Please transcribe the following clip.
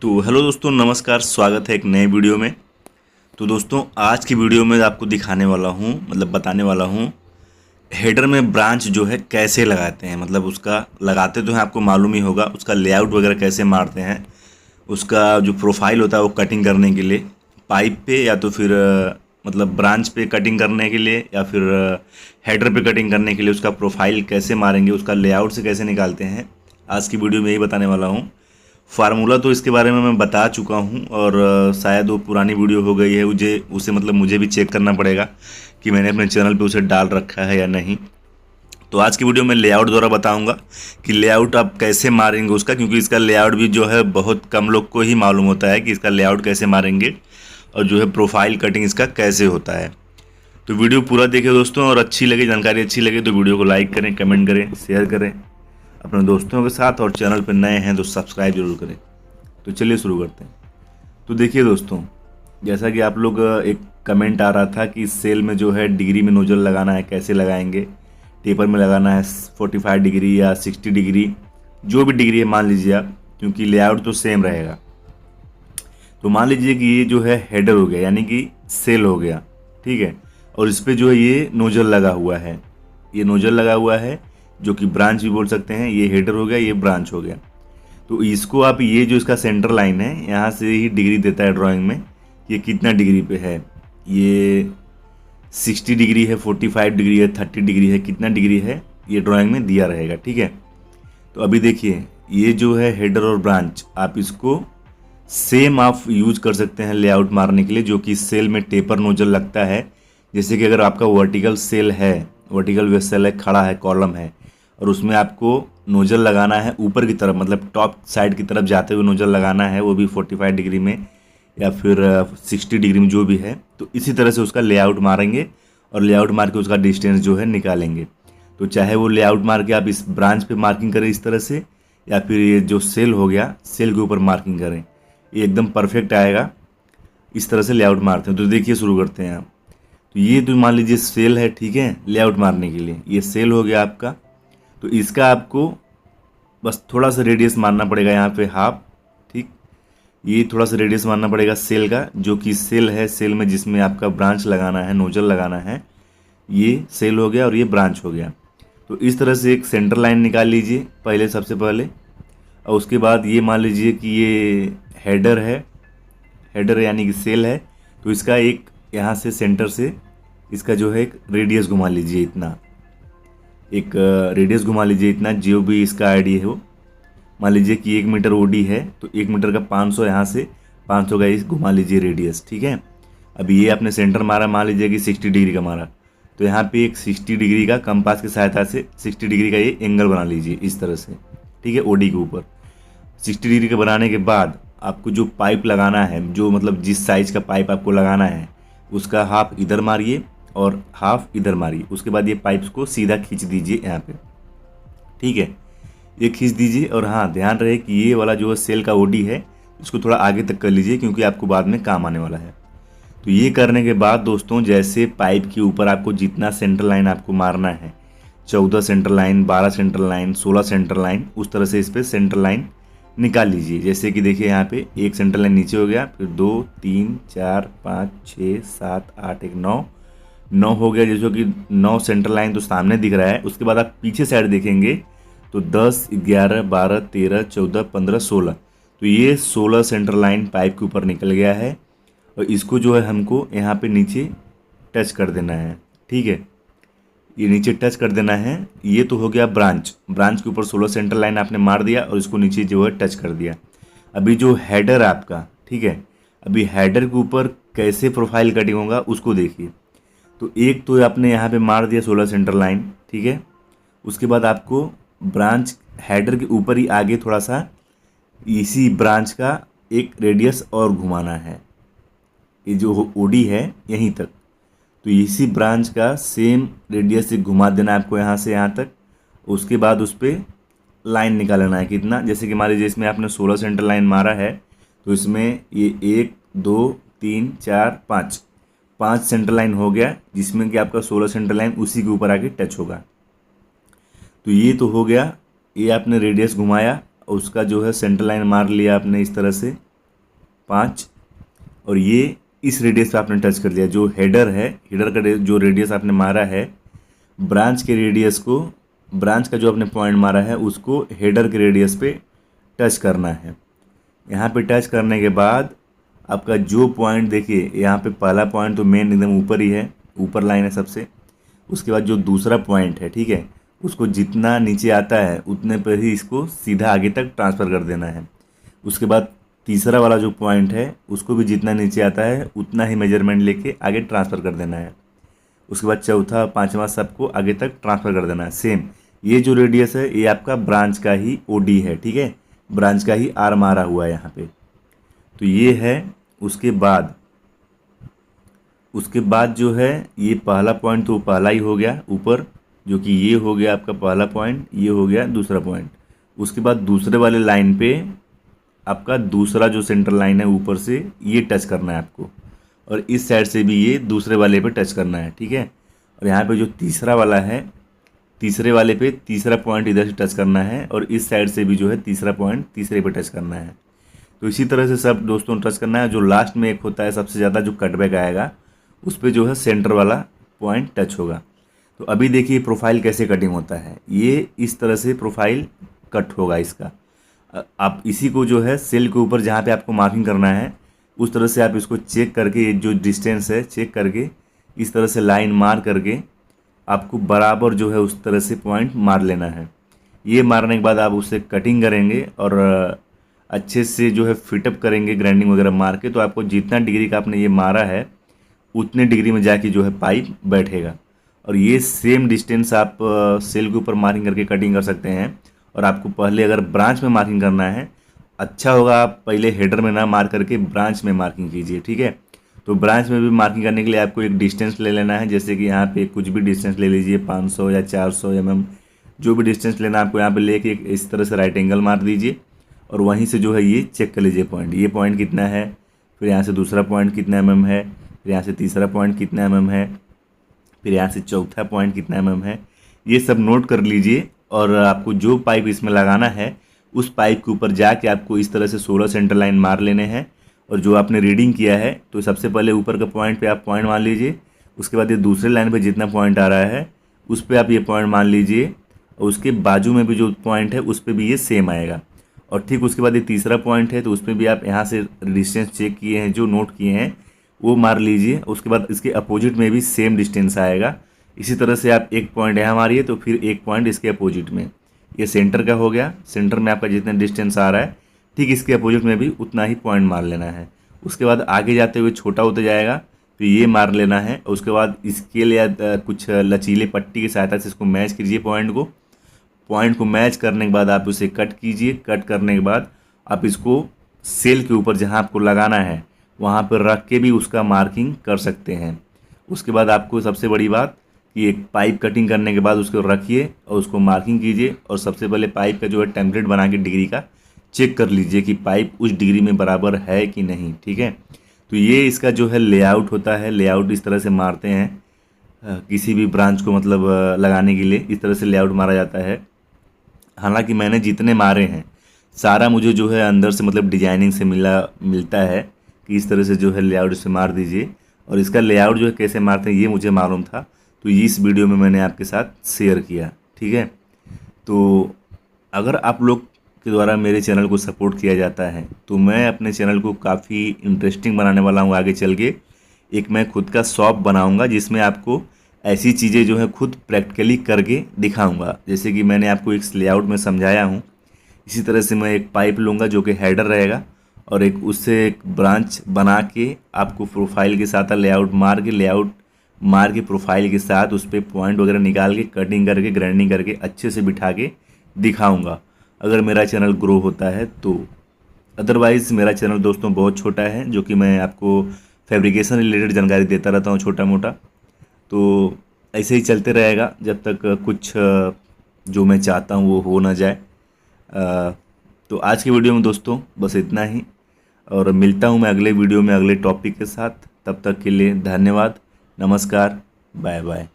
तो हेलो दोस्तों, नमस्कार। स्वागत है एक नए वीडियो में। तो दोस्तों, आज की वीडियो में आपको दिखाने वाला हूँ, मतलब बताने वाला हूँ, हेडर में ब्रांच जो है कैसे लगाते हैं। मतलब उसका लगाते तो हैं, आपको मालूम ही होगा। उसका लेआउट वगैरह कैसे मारते हैं, उसका जो प्रोफाइल होता है वो कटिंग करने के लिए पाइप पे, या तो फिर मतलब ब्रांच पे कटिंग करने के लिए, या फिर हेडर पे कटिंग करने के लिए उसका प्रोफाइल कैसे मारेंगे, उसका लेआउट से कैसे निकालते हैं। आज की वीडियो में यही बताने वाला हूँ। फार्मूला तो इसके बारे में मैं बता चुका हूँ, और शायद वो पुरानी वीडियो हो गई है, मुझे भी चेक करना पड़ेगा कि मैंने अपने चैनल पे उसे डाल रखा है या नहीं। तो आज की वीडियो में लेआउट द्वारा बताऊंगा कि लेआउट आप कैसे मारेंगे उसका, क्योंकि इसका लेआउट भी जो है बहुत कम लोग को ही मालूम होता है कि इसका लेआउट कैसे मारेंगे, और जो है प्रोफाइल कटिंग इसका कैसे होता है। तो वीडियो पूरा देखें दोस्तों, और अच्छी लगे, जानकारी अच्छी लगे तो वीडियो को लाइक करें, कमेंट करें, शेयर करें अपने दोस्तों के साथ, और चैनल पर नए हैं तो सब्सक्राइब जरूर करें। तो चलिए शुरू करते हैं। तो देखिए दोस्तों, जैसा कि आप लोग एक कमेंट आ रहा था कि सेल में जो है डिग्री में नोजल लगाना है, कैसे लगाएंगे, टेपर में लगाना है 45 डिग्री या 60 डिग्री, जो भी डिग्री है मान लीजिए आप, क्योंकि लेआउट तो सेम रहेगा। तो मान लीजिए कि ये जो है हेडर हो गया, यानी कि सेल हो गया, ठीक है। और इस पर जो है ये नोजल लगा हुआ है, ये नोजल लगा हुआ है, जो कि ब्रांच भी बोल सकते हैं। ये हेडर हो गया, ये ब्रांच हो गया। तो इसको आप, ये जो इसका सेंटर लाइन है, यहाँ से ही डिग्री देता है ड्राइंग में, ये कितना डिग्री पे है। ये 60 डिग्री है, 45 डिग्री है, 30 डिग्री है, कितना डिग्री है ये ड्राइंग में दिया रहेगा, ठीक है। तो अभी देखिए, ये जो है हेडर और ब्रांच, आप इसको सेम आप यूज कर सकते हैं लेआउट मारने के लिए, जो कि सेल में टेपर नोजल लगता है। जैसे कि अगर आपका वर्टिकल सेल है, वर्टिकल वेसल है, खड़ा है, कॉलम है, और उसमें आपको नोजल लगाना है ऊपर की तरफ, मतलब टॉप साइड की तरफ जाते हुए नोजल लगाना है, वो भी 45 डिग्री में या फिर 60 डिग्री में, जो भी है। तो इसी तरह से उसका लेआउट मारेंगे, और लेआउट मार के उसका डिस्टेंस जो है निकालेंगे। तो चाहे वो लेआउट मार के आप इस ब्रांच पे मार्किंग करें इस तरह से, या फिर ये जो सेल हो गया, सेल के ऊपर मार्किंग करें, ये एकदम परफेक्ट आएगा। इस तरह से लेआउट मारते हैं। तो देखिए, शुरू करते हैं आप। तो ये तो मान लीजिए सेल है, ठीक है, लेआउट मारने के लिए ये सेल हो गया आपका। तो इसका आपको बस थोड़ा सा रेडियस मारना पड़ेगा, यहाँ पे हाफ, ठीक। ये थोड़ा सा रेडियस मारना पड़ेगा सेल का, जो कि सेल है, सेल में जिसमें आपका ब्रांच लगाना है, नोजल लगाना है, ये सेल हो गया और ये ब्रांच हो गया। तो इस तरह से एक सेंटर लाइन निकाल लीजिए पहले, सबसे पहले। और उसके बाद ये मान लीजिए कि ये हेडर है, हेडर यानी कि सेल है। तो इसका एक यहाँ से सेंटर से इसका जो है एक रेडियस घुमा लीजिए, इतना एक रेडियस घुमा लीजिए, इतना जो भी इसका आईडी हो। मान लीजिए कि 1 मीटर ओडी है, तो 1 मीटर का 500, यहाँ से 500 का इस घुमा लीजिए रेडियस, ठीक है। अभी ये आपने सेंटर मारा, मान लीजिए कि 60 डिग्री का मारा, तो यहाँ पे एक 60 डिग्री का कंपास की सहायता से 60 डिग्री का ये एंगल बना लीजिए इस तरह से, ठीक है, ओडी के ऊपर। 60 डिग्री का बनाने के बाद आपको जो पाइप लगाना है, जो मतलब जिस साइज़ का पाइप आपको लगाना है, उसका हाफ इधर मारिए और हाफ इधर मारिए। उसके बाद ये पाइप्स को सीधा खींच दीजिए यहाँ पे, ठीक है, ये खींच दीजिए। और हाँ, ध्यान रहे कि ये वाला जो सेल का ओडी है, इसको थोड़ा आगे तक कर लीजिए, क्योंकि आपको बाद में काम आने वाला है। तो ये करने के बाद दोस्तों, जैसे पाइप के ऊपर आपको जितना सेंटर लाइन आपको मारना है, 14 centre line, 12 centre line, 16 centre line, उस तरह से इस पर सेंटर लाइन निकाल लीजिए। जैसे कि देखिए, यहाँ पे एक सेंटर लाइन नीचे हो गया, फिर 2 3 4 5 6 7 8 1 9 9 हो गया, जैसे कि 9 सेंटर लाइन तो सामने दिख रहा है। उसके बाद आप पीछे साइड देखेंगे तो 10 11 12 13 14 15 16, तो ये 16 सेंटर लाइन पाइप के ऊपर निकल गया है। और इसको जो है हमको यहाँ पे नीचे टच कर देना है, ठीक है, ये नीचे टच कर देना है। ये तो हो गया ब्रांच, ब्रांच के ऊपर 16 सेंटर लाइन आपने मार दिया और इसको नीचे जो है टच कर दिया। अभी जो हेडर आपका, ठीक है, अभी हेडर के ऊपर कैसे प्रोफाइल कटिंग होगा उसको देखिए। तो एक तो आपने यहाँ पे मार दिया 16 सेंटर लाइन, ठीक है। उसके बाद आपको ब्रांच हेडर के ऊपर ही आगे थोड़ा सा इसी ब्रांच का एक रेडियस और घुमाना है, ये जो ओडी है यहीं तक। तो इसी ब्रांच का सेम रेडियस से घुमा देना है आपको, यहाँ से यहाँ तक। उसके बाद उस पर लाइन निकालना है कितना, जैसे कि मान लीजिए इसमें आपने 16 सेंटर लाइन मारा है, तो इसमें ये 1 2 3 4 5 5 सेंटर लाइन हो गया, जिसमें कि आपका 16 सेंटर लाइन उसी के ऊपर आके टच होगा। तो ये तो हो गया, ये आपने रेडियस घुमाया, उसका जो है सेंटर लाइन मार लिया आपने इस तरह से, 5, और ये इस रेडियस पे आपने टच कर लिया। जो हेडर है, हेडर का जो रेडियस आपने मारा है, ब्रांच के रेडियस को, ब्रांच का जो आपने पॉइंट मारा है उसको हेडर के रेडियस पे टच करना है। यहाँ पे टच करने के बाद आपका जो पॉइंट, देखिए यहाँ पे पहला पॉइंट तो मेन एकदम ऊपर ही है, ऊपर लाइन है सबसे। उसके बाद जो दूसरा पॉइंट है, ठीक है, उसको जितना नीचे आता है उतने पर ही इसको सीधा आगे तक ट्रांसफ़र कर देना है। उसके बाद तीसरा वाला जो पॉइंट है उसको भी जितना नीचे आता है उतना ही मेजरमेंट लेके आगे ट्रांसफ़र कर देना है। उसके बाद चौथा पांचवा सबको आगे तक ट्रांसफ़र कर देना है। सेम ये जो रेडियस है ये आपका ब्रांच का ही ओडी है, ठीक है, ब्रांच का ही आर मारा हुआ है यहाँ पे। तो ये है। उसके बाद जो है ये पहला पॉइंट तो पहला ही हो गया ऊपर, जो कि ये हो गया आपका पहला पॉइंट, ये हो गया दूसरा पॉइंट। उसके बाद दूसरे वाले लाइन पे आपका दूसरा जो सेंटर लाइन है ऊपर से ये टच करना है आपको, और इस साइड से भी ये दूसरे वाले पे टच करना है, ठीक है। और यहाँ पे जो तीसरा वाला है, तीसरे वाले पे तीसरा पॉइंट इधर से टच करना है, और इस साइड से भी जो है तीसरा पॉइंट तीसरे पे टच करना है। तो इसी तरह से सब दोस्तों टच करना है। जो लास्ट में एक होता है सबसे ज़्यादा जो कटबैक आएगा उस पर जो है सेंटर वाला पॉइंट टच होगा। तो अभी देखिए प्रोफाइल कैसे कटिंग होता है। ये इस तरह से प्रोफाइल कट होगा इसका। आप इसी को जो है सेल के ऊपर जहाँ पे आपको मार्किंग करना है उस तरह से आप इसको चेक करके, ये जो डिस्टेंस है चेक करके इस तरह से लाइन मार करके आपको बराबर जो है उस तरह से पॉइंट मार लेना है। ये मारने के बाद आप उससे कटिंग करेंगे और अच्छे से जो है फिटअप करेंगे ग्राइंडिंग वगैरह मार के। तो आपको जितना डिग्री का आपने ये मारा है उतने डिग्री में जाके जो है पाइप बैठेगा। और ये सेम डिस्टेंस आप सेल के ऊपर मार्किंग करके कटिंग कर सकते हैं। और आपको पहले अगर ब्रांच में मार्किंग करना है, अच्छा होगा आप पहले हेडर में ना मार करके ब्रांच में मार्किंग कीजिए, ठीक है। तो ब्रांच में भी मार्किंग करने के लिए आपको एक डिस्टेंस ले लेना है। जैसे कि यहाँ पे कुछ भी डिस्टेंस ले लीजिए, 500 या 400 mm, जो भी डिस्टेंस लेना है आपको यहाँ पे लेके इस तरह से राइट एंगल मार दीजिए। और वहीं से जो है ये चेक कर लीजिए पॉइंट, ये पॉइंट कितना है, फिर यहाँ से दूसरा पॉइंट कितना mm है, फिर यहाँ से तीसरा पॉइंट कितना mm है, फिर यहाँ से चौथा पॉइंट कितना mm है। ये सब नोट कर लीजिए। और आपको जो पाइप इसमें लगाना है उस पाइप के ऊपर जाके आपको इस तरह से 16 सेंटर लाइन मार लेने हैं। और जो आपने रीडिंग किया है तो सबसे पहले ऊपर का पॉइंट पे आप पॉइंट मान लीजिए। उसके बाद ये दूसरे लाइन पे जितना पॉइंट आ रहा है उस पर आप ये पॉइंट मान लीजिए, और उसके बाजू में भी जो पॉइंट है उस पर भी ये सेम आएगा। और ठीक उसके बाद ये तीसरा पॉइंट है तो उस पर भी आप यहाँ से डिस्टेंस चेक किए हैं, जो नोट किए हैं वो मार लीजिए। उसके बाद इसके अपोजिट में भी सेम डिस्टेंस आएगा। इसी तरह से आप एक पॉइंट यहाँ मारिए तो फिर एक पॉइंट इसके अपोजिट में। ये सेंटर का हो गया, सेंटर में आपका जितना डिस्टेंस आ रहा है ठीक इसके अपोजिट में भी उतना ही पॉइंट मार लेना है। उसके बाद आगे जाते हुए छोटा होता जाएगा तो ये मार लेना है। और उसके बाद स्केल या कुछ लचीले पट्टी की सहायता से इसको मैच कीजिए पॉइंट को मैच करने के बाद आप उसे कट कीजिए। कट करने के बाद आप इसको सेल के ऊपर जहाँ आपको लगाना है वहाँ पर रख के भी उसका मार्किंग कर सकते हैं। उसके बाद आपको सबसे बड़ी बात कि एक पाइप कटिंग करने के बाद उसको रखिए और उसको मार्किंग कीजिए। और सबसे पहले पाइप का जो है टेम्पलेट बना के डिग्री का चेक कर लीजिए कि पाइप उस डिग्री में बराबर है कि नहीं, ठीक है। तो ये इसका जो है लेआउट होता है। लेआउट इस तरह से मारते हैं किसी भी ब्रांच को मतलब लगाने के लिए इस तरह से लेआउट मारा जाता है। हालांकि मैंने जितने मारे हैं सारा मुझे जो है अंदर से मतलब डिजाइनिंग से मिलता है कि इस तरह से जो है लेआउट से मार दीजिए। और इसका लेआउट जो है कैसे मारते हैं ये मुझे मालूम था, तो इस वीडियो में मैंने आपके साथ शेयर किया, ठीक है। तो अगर आप लोग के द्वारा मेरे चैनल को सपोर्ट किया जाता है तो मैं अपने चैनल को काफ़ी इंटरेस्टिंग बनाने वाला हूँ। आगे चल के एक मैं खुद का शॉप बनाऊँगा जिसमें आपको ऐसी चीज़ें जो है खुद प्रैक्टिकली करके दिखाऊँगा। जैसे कि मैंने आपको एक लेआउट में समझाया हूँ, इसी तरह से मैं एक पाइप लूँगा जो कि हेडर रहेगा और एक उससे एक ब्रांच बना के आपको प्रोफाइल के साथ लेआउट मार के प्रोफाइल के साथ उस पर पॉइंट वगैरह निकाल के कटिंग करके ग्राइंडिंग करके अच्छे से बिठा के दिखाऊंगा अगर मेरा चैनल ग्रो होता है तो। अदरवाइज़ मेरा चैनल दोस्तों बहुत छोटा है, जो कि मैं आपको फैब्रिकेशन रिलेटेड जानकारी देता रहता हूँ छोटा मोटा। तो ऐसे ही चलते रहेगा जब तक कुछ जो मैं चाहता हूँ वो हो ना जाए। तो आज की वीडियो में दोस्तों बस इतना ही, और मिलता हूँ मैं अगले वीडियो में अगले टॉपिक के साथ। तब तक के लिए धन्यवाद, नमस्कार, बाय बाय।